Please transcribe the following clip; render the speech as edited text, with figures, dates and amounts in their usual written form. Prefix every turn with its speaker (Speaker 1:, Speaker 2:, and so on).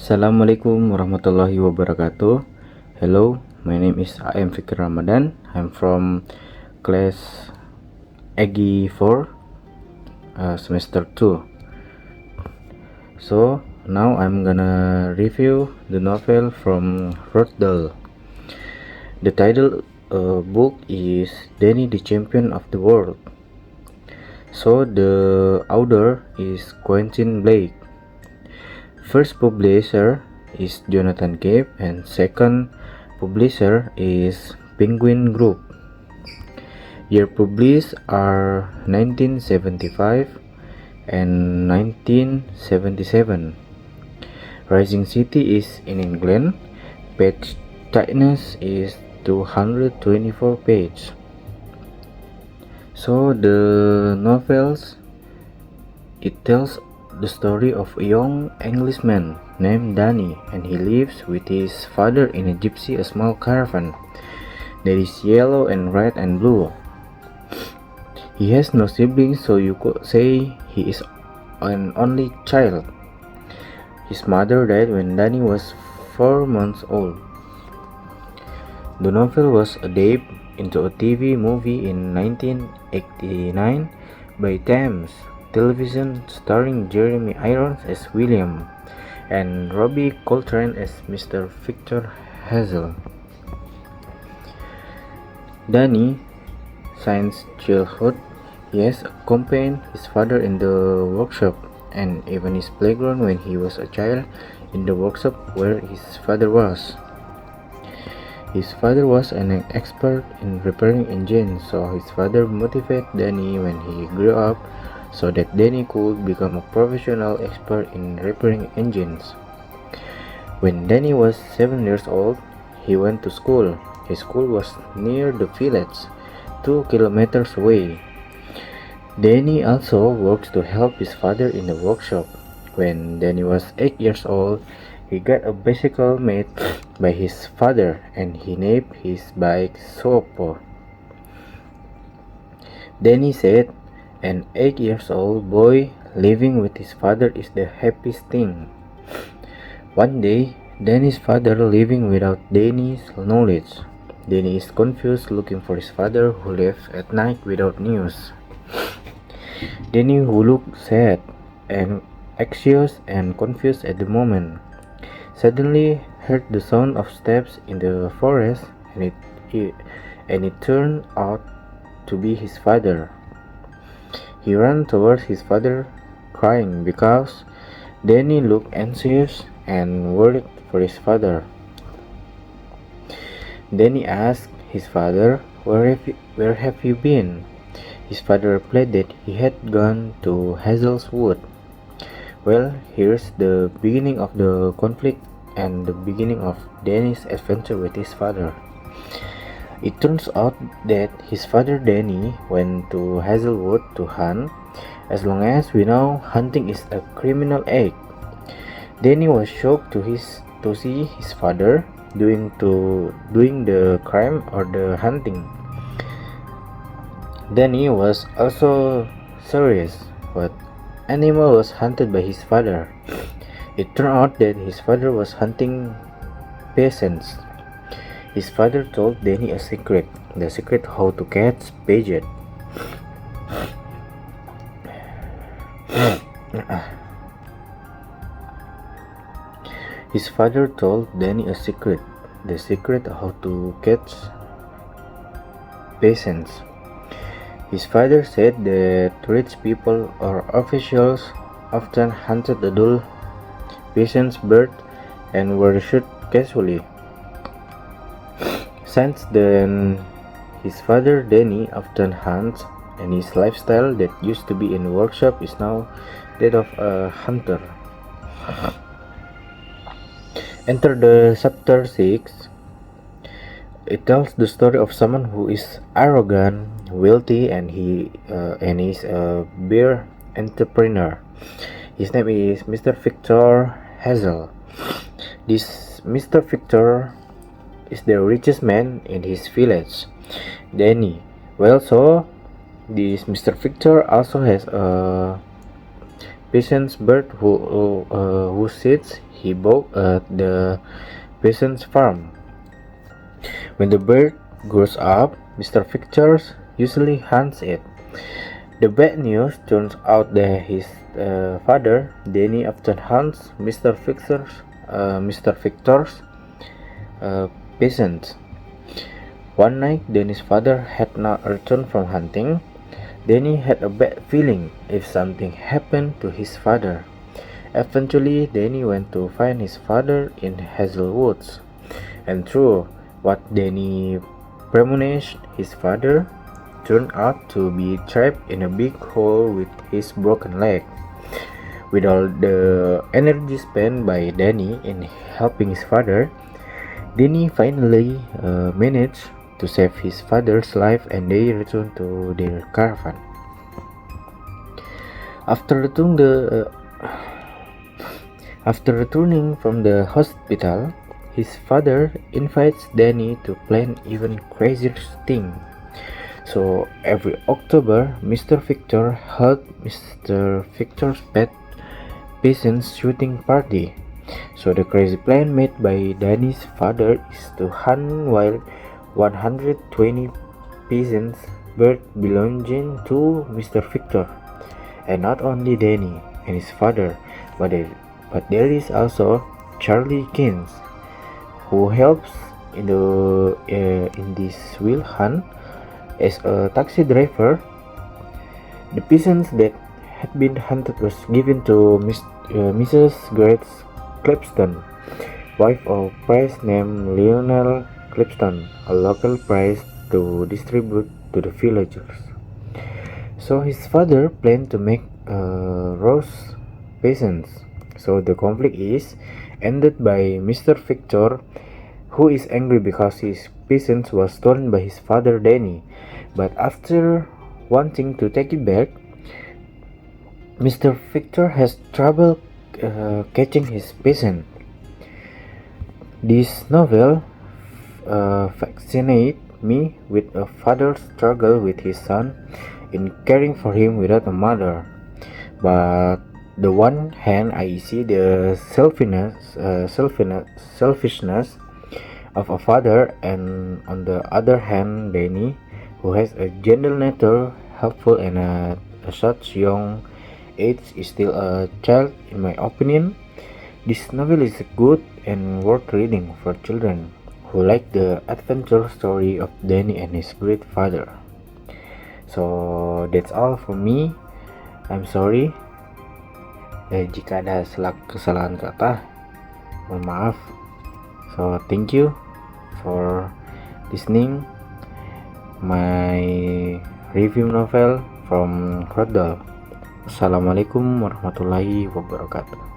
Speaker 1: Assalamualaikum warahmatullahi wabarakatuh. Hello, my name is I am Fikir Ramadan. I'm from class EGI 4, semester 2. So now I'm gonna review the novel from Dahl. The title book is Danny the Champion of the World. So the author is Quentin Blake. First publisher is Jonathan Cape and second publisher is Penguin Group. Year published are 1975 and 1977. Rising City is in England. Page thickness is 224 pages. So the novels, it tells the story of a young Englishman named Danny, and he lives with his father in a gypsy, a small caravan that is yellow and red and blue. He has no siblings, so you could say he is an only child. His mother died when Danny was 4 months old. The novel was adapted into a TV movie in 1989 by Thames Television, starring Jeremy Irons as William and Robbie Coltrane as Mr. Victor Hazel. Danny, since childhood, he has accompanied his father in the workshop and even his playground when he was a child in the workshop where his father was. His father was an expert in repairing engines, so his father motivated Danny when he grew up so that Danny could become a professional expert in repairing engines. When Danny was 7 years old, he went to school. His school was near the village, 2 kilometers away. Danny also worked to help his father in the workshop. When Danny was 8 years old, he got a bicycle made by his father and he named his bike Sopo. Danny said, an 8 years old boy living with his father is the happiest thing. One day, Danny's father living without Danny's knowledge. Danny is confused looking for his father who left at night without news. Danny, who looked sad and anxious and confused at the moment, suddenly heard the sound of steps in the forest, and it turned out to be his father. He ran towards his father, crying because Danny looked anxious and worried for his father. Danny asked his father, where have you been? His father replied that he had gone to Hazel's Wood. Well, here's the beginning of the conflict and the beginning of Danny's adventure with his father. It turns out that his father Danny went to Hazelwood to hunt. As long as we know, hunting is a criminal act. Danny was shocked to see his father doing the crime or the hunting. Danny was also serious. What animal was hunted by his father? It turned out that his father was hunting peasants. His father told Danny a secret, the secret how to catch pigeon. His father told Danny a secret, the secret how to catch peasants. His father said that rich people or officials often hunted the dull peasants' bird and were shot casually. Since then, his father Danny often hunts, and his lifestyle that used to be in the workshop is now that of a hunter. Enter the chapter 6. It tells the story of someone who is arrogant, wealthy, and he is a beer entrepreneur. His name is Mr. Victor Hazel. This Mr. Victor is the richest man in his village. Danny. Well, so this Mr. Victor also has a peasant's bird who sits he bought at the peasant's farm. When the bird grows up, Mr. Victor usually hunts it. The bad news turns out that his father, Danny, often hunts Mr. Victor's peasants. One night, Danny's father had not returned from hunting. Danny had a bad feeling if something happened to his father. Eventually, Danny went to find his father in Hazelwoods, and through what Danny premonitized, his father turned out to be trapped in a big hole with his broken leg. With all the energy spent by Danny in helping his father, Danny finally managed to save his father's life, and they returned to their caravan. After returning from the hospital, his father invites Danny to plan even crazier thing. So every October, Mr. Victor held Mr. Victor's pet peasants shooting party. So the crazy plan made by Danny's father is to hunt wild 120 peasants birds belonging to Mr. Victor, and not only Danny and his father, but there is also Charlie Keynes, who helps in this wild hunt as a taxi driver. The peasants that had been hunted was given to Mrs. Grace Clipston, wife of a priest named Lionel Clipston, a local priest to distribute to the villagers. So his father planned to make roast peasants. So the conflict is ended by Mr. Victor, who is angry because his peasants was stolen by his father Danny. But after wanting to take it back, Mr. Victor has trouble catching his peasant. This novel fascinates me with a father's struggle with his son in caring for him without a mother. But the one hand, I see the selfishness of a father, and on the other hand, Danny, who has a gentle nature, helpful, and at such young age is still a child, in my opinion. This novel is good and worth reading for children who like the adventure story of Danny and his great father. So that's all from me. I'm sorry jika ada kesalahan kata, mohon maaf. So thank you for listening my review novel from Dahl. Assalamualaikum warahmatullahi wabarakatuh.